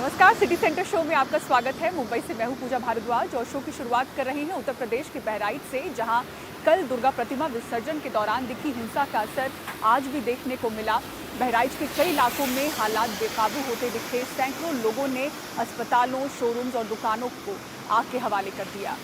नमस्कार, city centre show में आपका स्वागत है। मुंबई से मैं हूं पूजा भारद्वाज और शो की शुरुआत कर रहे हैं उत्तर प्रदेश के बहराइच से, जहां कल दुर्गा प्रतिमा विसर्जन के दौरान दिखी हिंसा का असर आज भी देखने को मिला। बहराइच के कई इलाकों में हालात बेकाबू होते दिखे। सैकड़ों लोगों ने अस्पतालों, शोरूम्स और दुकानों को आग के हवाले कर दिया।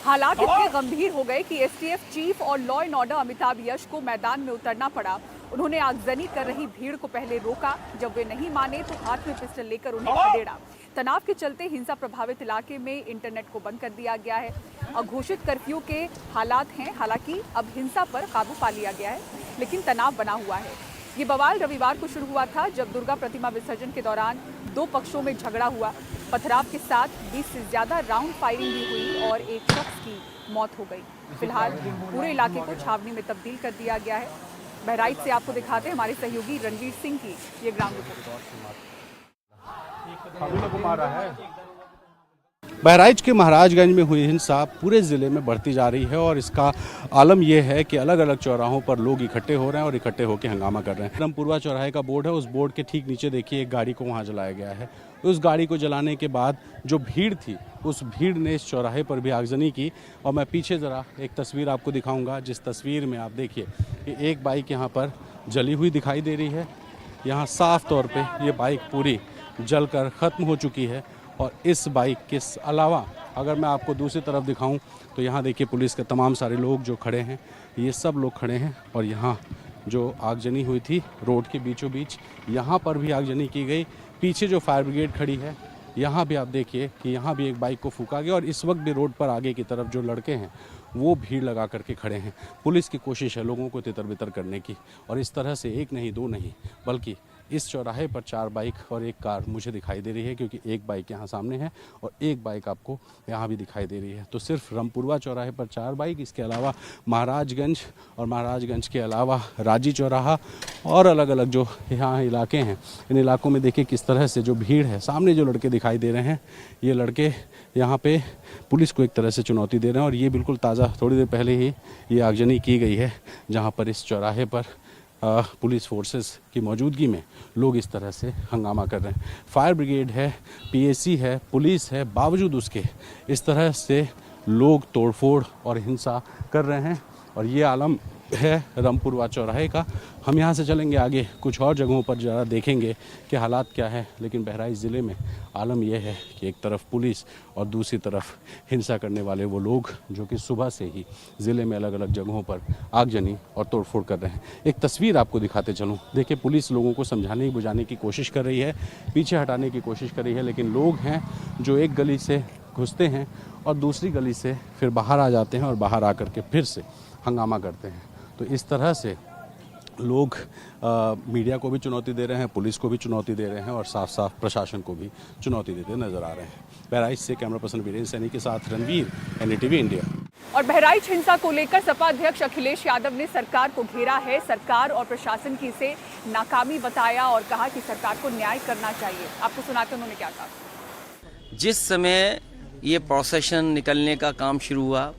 हालात इतने गंभीर हो गए कि एसटीएफ चीफ और लॉ एंड ऑर्डर अमिताभ यश को मैदान में उतरना पड़ा। उन्होंने आगजनी कर रही भीड़ को पहले रोका, जब वे नहीं माने तो हाथ में पिस्टल लेकर उन्हें खदेड़ा। तनाव के चलते हिंसा प्रभावित इलाके में इंटरनेट को बंद कर दिया गया है। अघोषित कर्फ्यू के हालात हैं। हालांकि अब हिंसा पर काबू पा लिया गया है, लेकिन तनाव बना हुआ है। ये बवाल रविवार को शुरू हुआ था, जब दुर्गा प्रतिमा विसर्जन के दौरान दो पक्षों में झगड़ा हुआ। पथराव के साथ 20 से ज्यादा राउंड फायरिंग भी हुई और एक शख्स की मौत हो गई। फिलहाल पूरे इलाके को छावनी में तब्दील कर दिया गया है। बहराइच से आपको दिखाते हैं हमारे सहयोगी रणवीर सिंह की ये ग्राउंड रिपोर्ट। बहराइच के महाराजगंज में हुई हिंसा पूरे ज़िले में बढ़ती जा रही है और इसका आलम यह है कि अलग अलग चौराहों पर लोग इकट्ठे हो रहे हैं और इकट्ठे होकर हंगामा कर रहे हैं। रामपुरवा चौराहे का बोर्ड है, उस बोर्ड के ठीक नीचे देखिए एक गाड़ी को वहां जलाया गया है। उस गाड़ी को जलाने के बाद जो भीड़ थी, उस भीड़ ने इस चौराहे पर भी आगजनी की। और मैं पीछे ज़रा एक तस्वीर आपको दिखाऊँगा, जिस तस्वीर में आप देखिए कि एक बाइक यहाँ पर जली हुई दिखाई दे रही है। यहाँ साफ तौर पर ये बाइक पूरी जल कर ख़त्म हो चुकी है। और इस बाइक के अलावा अगर मैं आपको दूसरी तरफ दिखाऊं तो यहाँ देखिए पुलिस के तमाम सारे लोग जो खड़े हैं, ये सब लोग खड़े हैं। और यहाँ जो आगजनी हुई थी रोड के बीचों बीच, यहाँ पर भी आगजनी की गई। पीछे जो फायर ब्रिगेड खड़ी है, यहाँ भी आप देखिए कि यहाँ भी एक बाइक को फूंका गया। और इस वक्त भी रोड पर आगे की तरफ जो लड़के हैं वो भीड़ लगा करके खड़े हैं। पुलिस की कोशिश है लोगों को तितर बितर करने की। और इस तरह से एक नहीं, दो नहीं, बल्कि इस चौराहे पर 4 बाइक और एक कार मुझे दिखाई दे रही है, क्योंकि एक बाइक यहाँ सामने है और एक बाइक आपको यहाँ भी दिखाई दे रही है। तो सिर्फ रामपुरवा चौराहे पर 4 बाइक, इसके अलावा महाराजगंज और महाराजगंज के अलावा राजी चौराहा और अलग अलग जो यहाँ इलाके हैं, इन इलाकों में देखिए किस तरह से जो भीड़ है। सामने जो लड़के दिखाई दे रहे हैं, ये लड़के यहाँ पे पुलिस को एक तरह से चुनौती दे रहे हैं। और ये बिल्कुल ताज़ा थोड़ी देर पहले ही ये आगजनी की गई है, जहाँ पर इस चौराहे पर पुलिस फोर्सेस की मौजूदगी में लोग इस तरह से हंगामा कर रहे हैं। फायर ब्रिगेड है, पीएसी है, पुलिस है, बावजूद उसके इस तरह से लोग तोड़फोड़ और हिंसा कर रहे हैं। और ये आलम है रामपुरवा चौराहे का। हम यहाँ से चलेंगे आगे, कुछ और जगहों पर ज़रा देखेंगे कि हालात क्या है। लेकिन बहराइच ज़िले में आलम यह है कि एक तरफ पुलिस और दूसरी तरफ हिंसा करने वाले वो लोग जो कि सुबह से ही ज़िले में अलग अलग जगहों पर आगजनी और तोड़फोड़ कर रहे हैं। एक तस्वीर आपको दिखाते चलूँ, देखिए पुलिस लोगों को समझाने बुझाने की कोशिश कर रही है, पीछे हटाने की कोशिश कर रही है। लेकिन लोग हैं जो एक गली से घुसते हैं और दूसरी गली से फिर बाहर आ जाते हैं और बाहर आकर के फिर से हंगामा करते हैं। तो इस तरह से लोग मीडिया को भी चुनौती दे रहे हैं, पुलिस को भी चुनौती दे रहे हैं और साफ साफ प्रशासन को भी चुनौती देते नजर आ रहे हैं। बहराइच से कैमरा पर्सन वीरेंद्र सैनी के साथ रणवीर, एनडीटीवी इंडिया। और बहराइच हिंसा को लेकर सपा अध्यक्ष अखिलेश यादव ने सरकार को घेरा है। सरकार और प्रशासन की इसे नाकामी बताया और कहा कि सरकार को न्याय करना चाहिए। आपको सुनाते उन्होंने क्या कहा। जिस समय ये प्रोसेशन निकलने का काम शुरू हुआ,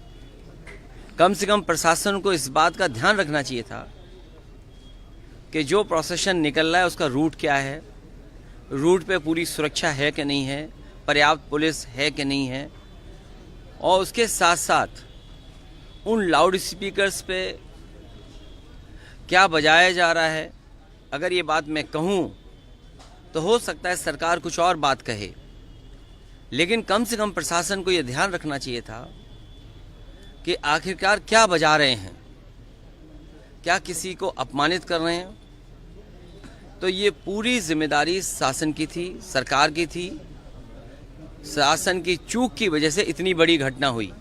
कम से कम प्रशासन को इस बात का ध्यान रखना चाहिए था कि जो प्रोसेशन निकल रहा है उसका रूट क्या है, रूट पे पूरी सुरक्षा है कि नहीं है, पर्याप्त पुलिस है कि नहीं है। और उसके साथ साथ उन लाउड स्पीकर्स पे क्या बजाया जा रहा है। अगर ये बात मैं कहूँ तो हो सकता है सरकार कुछ और बात कहे, लेकिन कम से कम प्रशासन को ये ध्यान रखना चाहिए था कि आखिरकार क्या बजा रहे हैं, क्या किसी को अपमानित कर रहे हैं। तो ये पूरी जिम्मेदारी शासन की थी, सरकार की थी। शासन की चूक की वजह से इतनी बड़ी घटना हुई।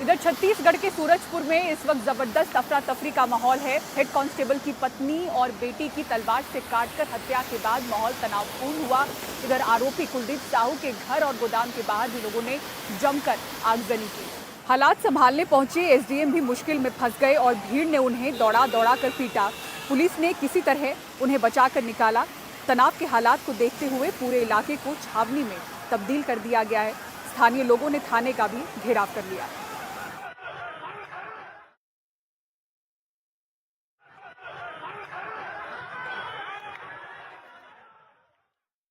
इधर छत्तीसगढ़ के सूरजपुर में इस वक्त जबरदस्त अफरा तफरी का माहौल है। हेड कांस्टेबल की पत्नी और बेटी की तलवार से काटकर हत्या के बाद माहौल तनावपूर्ण हुआ। इधर आरोपी कुलदीप साहू के घर और गोदाम के बाहर भी लोगों ने जमकर आगजनी की। हालात संभालने पहुंचे एसडीएम भी मुश्किल में फंस गए और भीड़ ने उन्हें दौड़ा दौड़ा कर पीटा। पुलिस ने किसी तरह उन्हें बचाकर निकाला। तनाव के हालात को देखते हुए पूरे इलाके को छावनी में तब्दील कर दिया गया है। स्थानीय लोगों ने थाने का भी घेराव कर लिया।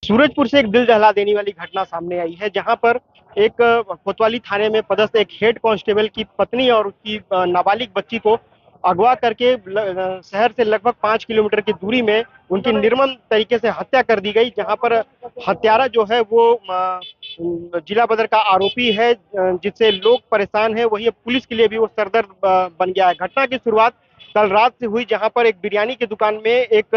सूरजपुर से एक दिल दहला देने वाली घटना सामने आई है, जहां पर एक कोतवाली थाने में पदस्थ एक हेड कांस्टेबल की पत्नी और उसकी नाबालिग बच्ची को अगवा करके शहर से लगभग 5 किलोमीटर की दूरी में उनकी निर्मम तरीके से हत्या कर दी गई। जहां पर हत्यारा जो है वो जिला बदर का आरोपी है, जिससे लोग परेशान है, वही पुलिस के लिए भी वो सरदर्द बन गया है। घटना की शुरुआत कल रात से हुई, जहां पर एक बिरयानी की दुकान में एक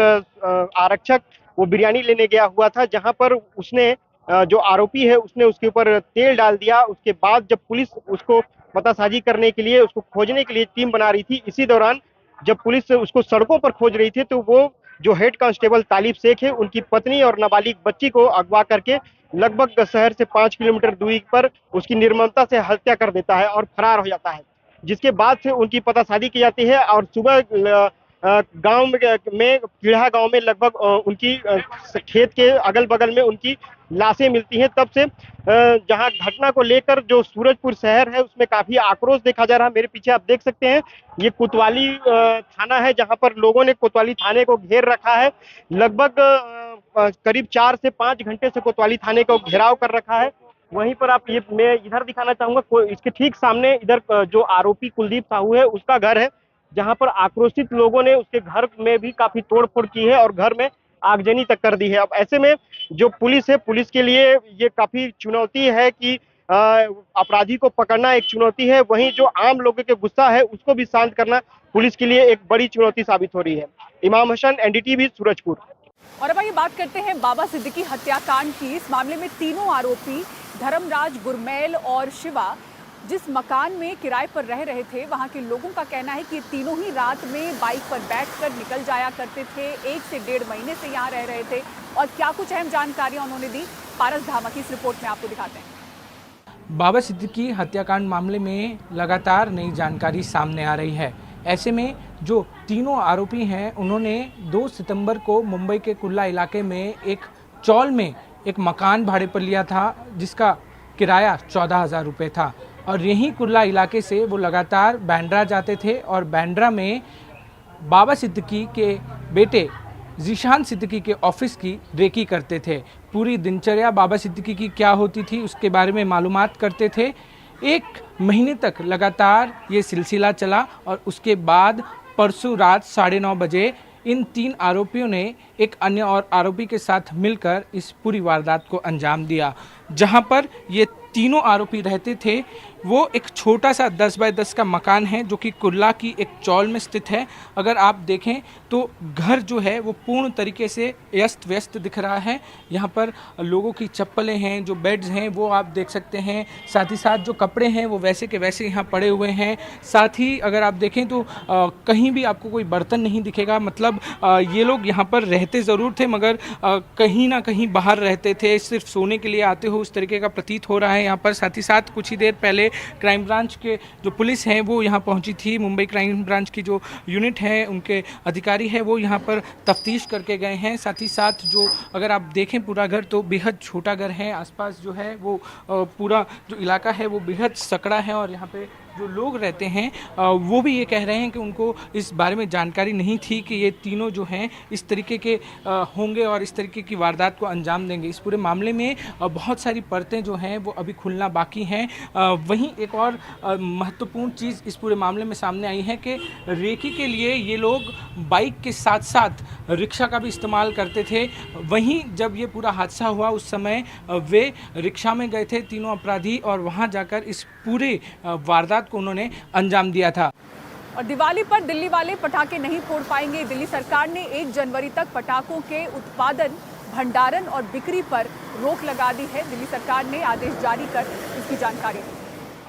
आरक्षक वो बिरयानी लेने गया हुआ था, जहां पर उसने जो आरोपी है उसने उसके ऊपर तेल डाल दिया। उसके बाद जब पुलिस उसको पतासाजी करने के लिए, उसको खोजने के लिए टीम बना रही थी, इसी दौरान जब पुलिस उसको सड़कों पर खोज रही थी तो वो जो हेड कांस्टेबल तालिब शेख है, उनकी पत्नी और नाबालिग बच्ची को अगवा करके लगभग शहर से 5 किलोमीटर दूरी पर उसकी निर्ममता से हत्या कर देता है और फरार हो जाता है। जिसके बाद से उनकी पतासाजी की जाती है और सुबह गांव में कीड़ा गांव में लगभग उनकी खेत के अगल बगल में उनकी लाशें मिलती हैं। तब से जहां घटना को लेकर जो सूरजपुर शहर है उसमें काफी आक्रोश देखा जा रहा है। मेरे पीछे आप देख सकते हैं, ये कोतवाली थाना है, जहां पर लोगों ने कोतवाली थाने को घेर रखा है। लगभग करीब 4 से 5 घंटे से कोतवाली थाने को घेराव कर रखा है। वहीं पर आप ये मैं इधर दिखाना चाहूंगा, इसके ठीक सामने इधर जो आरोपी कुलदीप साहू है उसका घर है, जहां पर आक्रोशित लोगों ने उसके घर में भी काफी तोड़फोड़ की है और घर में आगजनी तक कर दी है। अब ऐसे में जो पुलिस है, पुलिस के लिए ये काफी चुनौती है कि अपराधी को पकड़ना एक चुनौती है, वहीं जो आम लोगों के गुस्सा है उसको भी शांत करना पुलिस के लिए एक बड़ी चुनौती साबित हो रही है। इमाम हसन, एनडीटीवी, सूरजपुर। और अब आइए बात करते हैं बाबा सिद्दीकी हत्याकांड की। इस मामले में तीनों आरोपी धर्मराज, गुरमैल और शिवा जिस मकान में किराए पर रह रहे थे, वहां के लोगों का कहना है कि तीनों ही रात में बाइक पर बैठकर निकल जाया करते थे। 1 से 1.5 महीने से यहाँ रह रहे थे और क्या कुछ अहम जानकारियां उन्होंने दी, पारस धामा की इस रिपोर्ट में आपको दिखाते हैं। बाबा सिद्दीकी हत्याकांड मामले में लगातार नई जानकारी सामने आ रही है। ऐसे में जो तीनों आरोपी हैं, उन्होंने 2 सितंबर को मुंबई के कुर्ला इलाके में एक चौल में एक मकान भाड़े पर लिया था, जिसका किराया 14,000 रुपये था। और यहीं कुर्ला इलाके से वो लगातार बांद्रा जाते थे और बांद्रा में बाबा सिद्दीकी के बेटे ज़ीशान सिद्दीकी के ऑफिस की रेकी करते थे। पूरी दिनचर्या बाबा सिद्दीकी की क्या होती थी उसके बारे में मालूमात करते थे। 1 महीने तक लगातार ये सिलसिला चला और उसके बाद परसों रात 9:30 बजे इन 3 आरोपियों ने एक अन्य और आरोपी के साथ मिलकर इस पूरी वारदात को अंजाम दिया। जहां पर ये तीनों आरोपी रहते थे वो एक छोटा सा 10 बाय 10 का मकान है, जो कि कुर्ला की एक चौल में स्थित है। अगर आप देखें तो घर जो है वो पूर्ण तरीके से अस्त व्यस्त दिख रहा है। यहाँ पर लोगों की चप्पलें हैं, जो बेड्स हैं वो आप देख सकते हैं, साथ ही साथ जो कपड़े हैं वो वैसे के वैसे यहाँ पड़े हुए हैं। साथ ही अगर आप देखें तो कहीं भी आपको कोई बर्तन नहीं दिखेगा। मतलब ये लोग यहाँ पर रहते ज़रूर थे, मगर कहीं ना कहीं बाहर रहते थे, सिर्फ सोने के लिए आते हो उस तरीके का प्रतीत हो रहा है यहाँ पर। साथ ही साथ कुछ ही देर पहले क्राइम ब्रांच के जो पुलिस हैं वो यहाँ पहुँची थी। मुंबई क्राइम ब्रांच की जो यूनिट है, उनके अधिकारी है वो यहाँ पर तफ्तीश करके गए हैं। साथ ही साथ जो अगर आप देखें पूरा घर तो बेहद छोटा घर है। आसपास जो है वो पूरा जो इलाका है वो बेहद सकड़ा है और यहाँ पे जो लोग रहते हैं वो भी ये कह रहे हैं कि उनको इस बारे में जानकारी नहीं थी कि ये तीनों जो हैं इस तरीके के होंगे और इस तरीके की वारदात को अंजाम देंगे। इस पूरे मामले में बहुत सारी परतें जो हैं वो अभी खुलना बाकी हैं। वहीं एक और महत्वपूर्ण चीज़ इस पूरे मामले में सामने आई है कि रेकी के लिए ये लोग बाइक के साथ साथ रिक्शा का भी इस्तेमाल करते थे। वहीं जब ये पूरा हादसा हुआ उस समय वे रिक्शा में गए थे तीनों अपराधी और वहाँ जाकर इस पूरे वारदात को उन्होंने अंजाम दिया था। और दिवाली पर दिल्ली वाले पटाखे नहीं फोड़ पाएंगे। दिल्ली सरकार ने 1 जनवरी तक पटाखों के उत्पादन, भंडारण और बिक्री पर रोक लगा दी है। दिल्ली सरकार ने आदेश जारी कर इसकी जानकारी दी।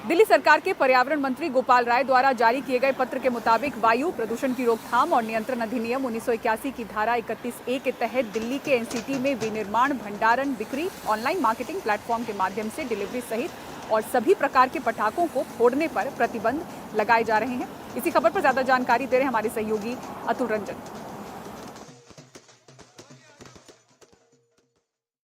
दिल्ली सरकार के पर्यावरण मंत्री गोपाल राय द्वारा जारी किए गए पत्र के मुताबिक वायु प्रदूषण की रोकथाम और नियंत्रण अधिनियम 1981 की धारा 31A के तहत दिल्ली के एनसीटी में विनिर्माण, भंडारण, बिक्री, ऑनलाइन मार्केटिंग प्लेटफॉर्म के माध्यम से डिलीवरी सहित और सभी प्रकार के पटाखों को फोड़ने पर प्रतिबंध लगाए जा रहे हैं। इसी खबर पर ज्यादा जानकारी दे रहे हैं हमारे सहयोगी अतुल रंजन।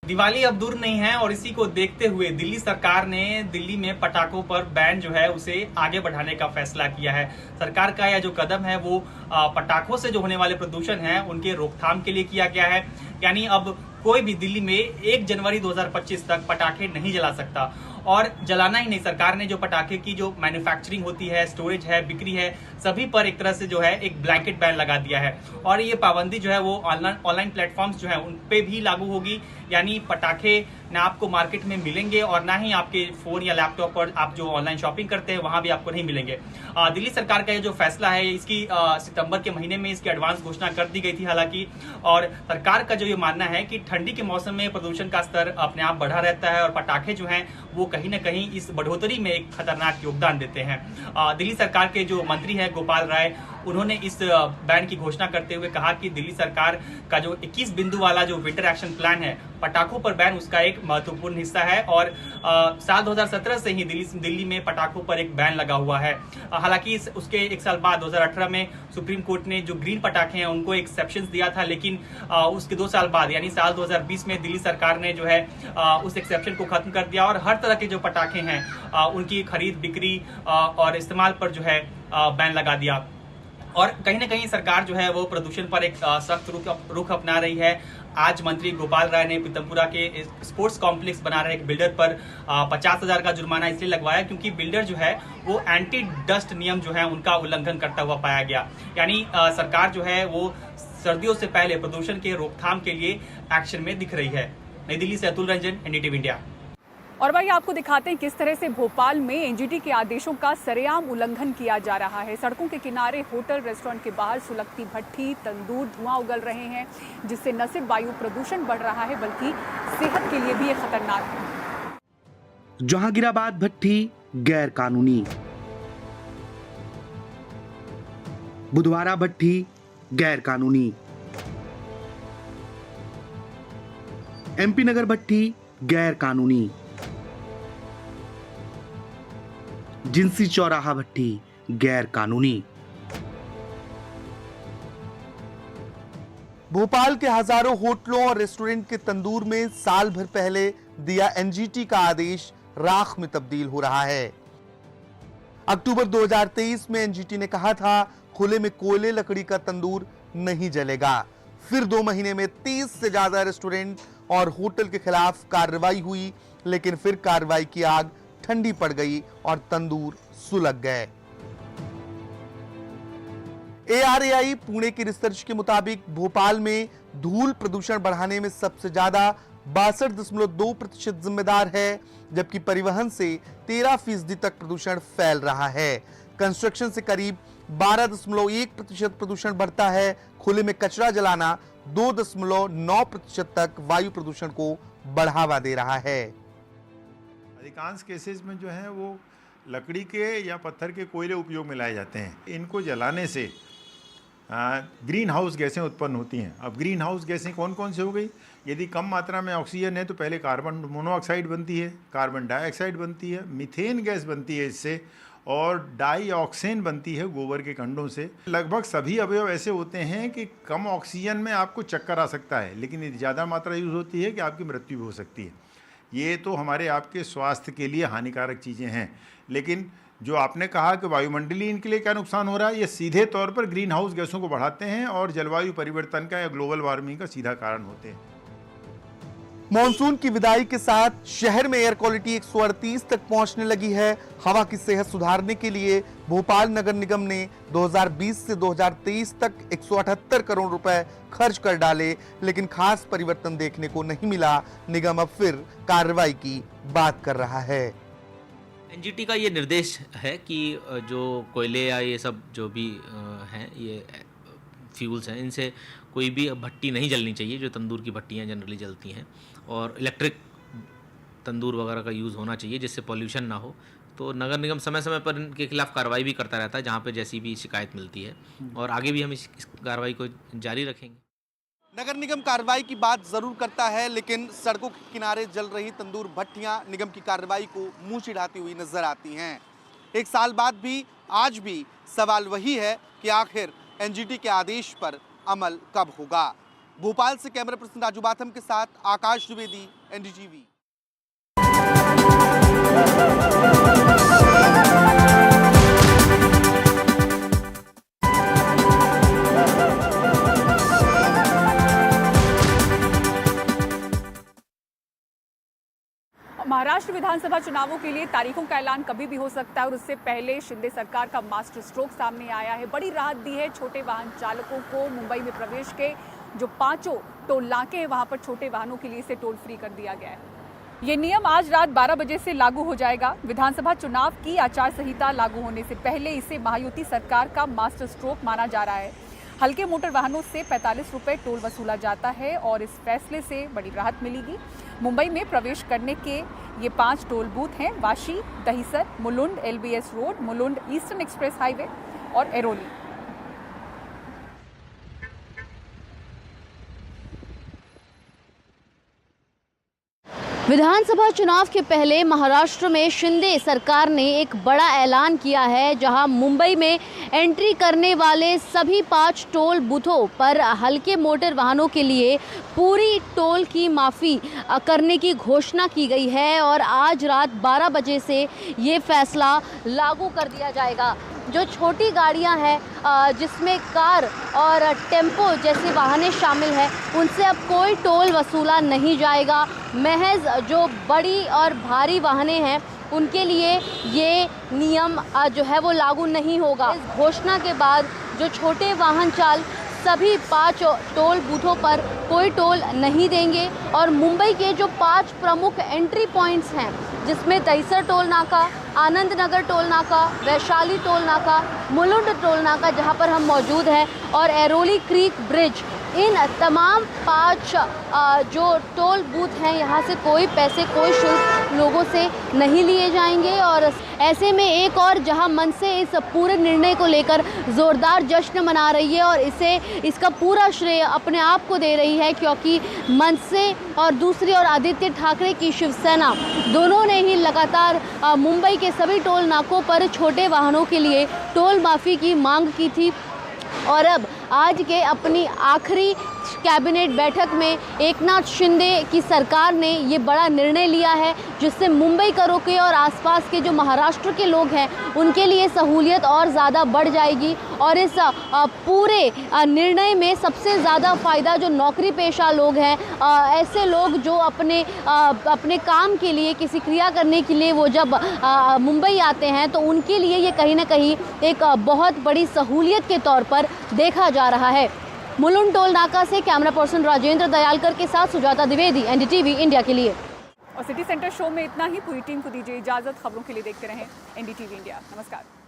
दिवाली अब दूर नहीं है और इसी को देखते हुए दिल्ली सरकार ने दिल्ली में पटाखों पर बैन जो है उसे आगे बढ़ाने का फैसला किया है। सरकार का यह जो कदम है वो पटाखों से जो होने वाले प्रदूषण है उनके रोकथाम के लिए किया गया है। यानी अब कोई भी दिल्ली में 1 जनवरी 2025 तक पटाखे नहीं जला सकता। और जलाना ही नहीं, सरकार ने जो पटाखे की जो मैन्युफैक्चरिंग होती है, स्टोरेज है, बिक्री है, सभी पर एक तरह से जो है एक ब्लैंकेट बैन लगा दिया है। और ये पाबंदी जो है वो ऑनलाइन प्लेटफॉर्म्स जो है उन पे भी लागू होगी, यानी पटाखे ना आपको मार्केट में मिलेंगे और ना ही आपके फोन या लैपटॉप पर आप जो ऑनलाइन शॉपिंग करते हैं वहां भी आपको नहीं मिलेंगे। दिल्ली सरकार का ये जो फैसला है इसकी सितंबर के महीने में इसकी एडवांस घोषणा कर दी गई थी हालांकि, और सरकार का जो ये मानना है कि ठंडी के मौसम में प्रदूषण का स्तर अपने आप बढ़ा रहता है और पटाखे जो हैं वो कहीं ना कहीं इस बढ़ोतरी में एक खतरनाक योगदान देते हैं। दिल्ली सरकार के जो मंत्री है गोपाल राय, उन्होंने इस बैन की घोषणा करते हुए कहा कि दिल्ली सरकार का जो 21 बिंदु वाला जो विंटर एक्शन प्लान है, पटाखों पर बैन उसका एक महत्वपूर्ण हिस्सा है। और साल 2017 से ही दिल्ली में पटाखों पर एक बैन लगा हुआ है। हालांकि उसके एक साल बाद 2018 में सुप्रीम कोर्ट ने जो ग्रीन पटाखे हैं उनको एक्सेप्शन दिया था, लेकिन उसके 2 साल बाद यानी साल 2020 में दिल्ली सरकार ने जो है उस एक्सेप्शन को खत्म कर दिया और हर तरह के जो पटाखे हैं उनकी खरीद, बिक्री और इस्तेमाल पर जो है बैन लगा दिया। और कहीं ना कहीं सरकार जो है वो प्रदूषण पर एक सख्त रुख अपना रही है। आज मंत्री गोपाल राय ने पीतमपुरा के स्पोर्ट्स कॉम्प्लेक्स बना रहे एक बिल्डर पर 50,000 का जुर्माना इसलिए लगवाया क्योंकि बिल्डर जो है वो एंटी डस्ट नियम जो है उनका उल्लंघन करता हुआ पाया गया। यानी सरकार जो है वो सर्दियों से पहले प्रदूषण के रोकथाम के लिए एक्शन में दिख रही है। नई दिल्ली से अतुल रंजन, एनडीटीवी इंडिया। और भाई आपको दिखाते हैं किस तरह से भोपाल में एनजीटी के आदेशों का सरेआम उल्लंघन किया जा रहा है। सड़कों के किनारे होटल, रेस्टोरेंट के बाहर सुलगती भट्ठी, तंदूर, धुआं उगल रहे हैं, जिससे न सिर्फ वायु प्रदूषण बढ़ रहा है बल्कि सेहत के लिए भी ये खतरनाक है। जहांगीराबाद भट्ठी गैर कानूनी, बुधवारा भट्ठी गैर कानूनी, एमपी नगर भट्ठी गैर कानूनी, जिंसी चौराहा भट्ठी गैर कानूनी। भोपाल के हजारों होटलों और रेस्टोरेंट के तंदूर में साल भर पहले दिया एनजीटी का आदेश राख में तब्दील हो रहा है। अक्टूबर 2023 में एनजीटी ने कहा था खुले में कोयले लकड़ी का तंदूर नहीं जलेगा। फिर 2 महीने में 30 से ज्यादा रेस्टोरेंट और होटल के खिलाफ कार्रवाई हुई, लेकिन फिर कार्रवाई की आग ठंडी पड़ गई और तंदूर सुलग गए। ARAI पुणे की रिसर्च के मुताबिक भोपाल में धूल प्रदूषण बढ़ाने में सबसे ज्यादा 62.2% जिम्मेदार है, जबकि परिवहन से 13% तक प्रदूषण फैल रहा है। कंस्ट्रक्शन से करीब 12.1% प्रदूषण बढ़ता है। खुले में कचरा जलाना 2.9% तक वायु प्रदूषण को बढ़ावा दे रहा है। अधिकांश केसेस में जो है वो लकड़ी के या पत्थर के कोयले उपयोग में लाए जाते हैं। इनको जलाने से ग्रीन हाउस गैसें उत्पन्न होती हैं। अब ग्रीन हाउस गैसें कौन कौन से हो गई? यदि कम मात्रा में ऑक्सीजन है तो पहले कार्बन मोनोऑक्साइड बनती है, कार्बन डाइऑक्साइड बनती है, मीथेन गैस बनती है इससे, और डाईऑक्सेन बनती है गोबर के कंडों से। लगभग सभी अवयव ऐसे होते हैं कि कम ऑक्सीजन में आपको चक्कर आ सकता है, लेकिन यदि ज़्यादा मात्रा यूज़ होती है कि आपकी मृत्यु भी हो सकती है। ये तो हमारे आपके स्वास्थ्य के लिए हानिकारक चीज़ें हैं। लेकिन जो आपने कहा कि वायुमंडलीय इनके लिए क्या नुकसान हो रहा है, ये सीधे तौर पर ग्रीन हाउस गैसों को बढ़ाते हैं और जलवायु परिवर्तन का या ग्लोबल वार्मिंग का सीधा कारण होते हैं। मॉनसून की विदाई के साथ शहर में एयर क्वालिटी 138 तक पहुंचने लगी है। हवा की सेहत सुधारने के लिए भोपाल नगर निगम ने 2020 से 2023 तक 178 करोड़ रुपए खर्च कर डाले, लेकिन खास परिवर्तन देखने को नहीं मिला। निगम अब फिर कार्रवाई की बात कर रहा है। एनजीटी का ये निर्देश है कि जो कोयले या ये सब जो भी हैं, ये फ्यूल्स हैं, इनसे कोई भी भट्टी नहीं जलनी चाहिए, जो तंदूर की भट्टियाँ जनरली जलती हैं, और इलेक्ट्रिक तंदूर वगैरह का यूज़ होना चाहिए जिससे पॉल्यूशन ना हो। तो नगर निगम समय समय पर इनके खिलाफ कार्रवाई भी करता रहता है जहाँ पे जैसी भी शिकायत मिलती है, और आगे भी हम इस कार्रवाई को जारी रखेंगे। नगर निगम कार्रवाई की बात जरूर करता है, लेकिन सड़कों के किनारे जल रही तंदूर भट्टियां निगम की कार्रवाई को मुंह चिढ़ाती हुई नजर आती हैं। 1 साल बाद भी आज भी सवाल वही है कि आखिर एनजीटी के आदेश पर अमल कब होगा। भोपाल से कैमरा पर्सन राजू बाथम के साथ आकाश द्विवेदी, एनडीटीवी। महाराष्ट्र विधानसभा चुनावों के लिए तारीखों का ऐलान कभी भी हो सकता है और उससे पहले शिंदे सरकार का मास्टर स्ट्रोक सामने आया है। बड़ी राहत दी है छोटे वाहन चालकों को। मुंबई में प्रवेश के जो 5 टोल नाके हैं वहां पर छोटे वाहनों के लिए इसे टोल फ्री कर दिया गया है। ये नियम आज रात 12 बजे से लागू हो जाएगा। विधानसभा चुनाव की आचार संहिता लागू होने से पहले इसे महायुति सरकार का मास्टर स्ट्रोक माना जा रहा है। हल्के मोटर वाहनों से 45 रुपये टोल वसूला जाता है और इस फैसले से बड़ी राहत मिलेगी। मुंबई में प्रवेश करने के ये 5 टोल बूथ हैं: Vashi, Dahisar, Mulund LBS road, Mulund eastern express highway और एरोली। विधानसभा चुनाव के पहले महाराष्ट्र में शिंदे सरकार ने एक बड़ा ऐलान किया है, जहां मुंबई में एंट्री करने वाले सभी 5 टोल बूथों पर हल्के मोटर वाहनों के लिए पूरी टोल की माफ़ी करने की घोषणा की गई है और आज रात 12 बजे से ये फैसला लागू कर दिया जाएगा। जो छोटी गाड़ियां हैं जिसमें कार और टेम्पो जैसे वाहनें शामिल हैं, उनसे अब कोई टोल वसूला नहीं जाएगा। महज जो बड़ी और भारी वाहनें हैं उनके लिए ये नियम जो है वो लागू नहीं होगा। इस घोषणा के बाद जो छोटे वाहन चालक सभी 5 टोल बूथों पर कोई टोल नहीं देंगे और मुंबई के जो 5 प्रमुख एंट्री पॉइंट्स हैं, जिसमें दहिसर टोल नाका, आनंद नगर टोल नाका, वैशाली टोल नाका, मुलुंड टोल नाका जहां पर हम मौजूद हैं और एरोली क्रीक ब्रिज, इन तमाम 5 जो टोल बूथ हैं यहाँ से कोई पैसे, कोई शुल्क लोगों से नहीं लिए जाएंगे। और ऐसे में एक और जहाँ मनसे इस पूरे निर्णय को लेकर ज़ोरदार जश्न मना रही है और इसका पूरा श्रेय अपने आप को दे रही है, क्योंकि मनसे और दूसरी और आदित्य ठाकरे की शिवसेना दोनों ने ही लगातार मुंबई के सभी टोल नाकों पर छोटे वाहनों के लिए टोल माफ़ी की मांग की थी। और अब आज के अपनी आखिरी कैबिनेट बैठक में एकनाथ शिंदे की सरकार ने ये बड़ा निर्णय लिया है, जिससे मुंबई करों के और आसपास के जो महाराष्ट्र के लोग हैं उनके लिए सहूलियत और ज़्यादा बढ़ जाएगी। और इस पूरे निर्णय में सबसे ज़्यादा फ़ायदा जो नौकरी पेशा लोग हैं, ऐसे लोग जो अपने काम के लिए, किसी क्रिया करने के लिए वो जब मुंबई आते हैं, तो उनके लिए ये कहीं ना कहीं एक बहुत बड़ी सहूलियत के तौर पर देखा जा रहा है। मुलुंड टोल नाका से कैमरा पर्सन राजेंद्र दयालकर के साथ सुजाता द्विवेदी, NDTV इंडिया के लिए। और सिटी सेंटर शो में इतना ही। पूरी टीम को दीजिए इजाजत। खबरों के लिए देखते रहें NDTV इंडिया। नमस्कार।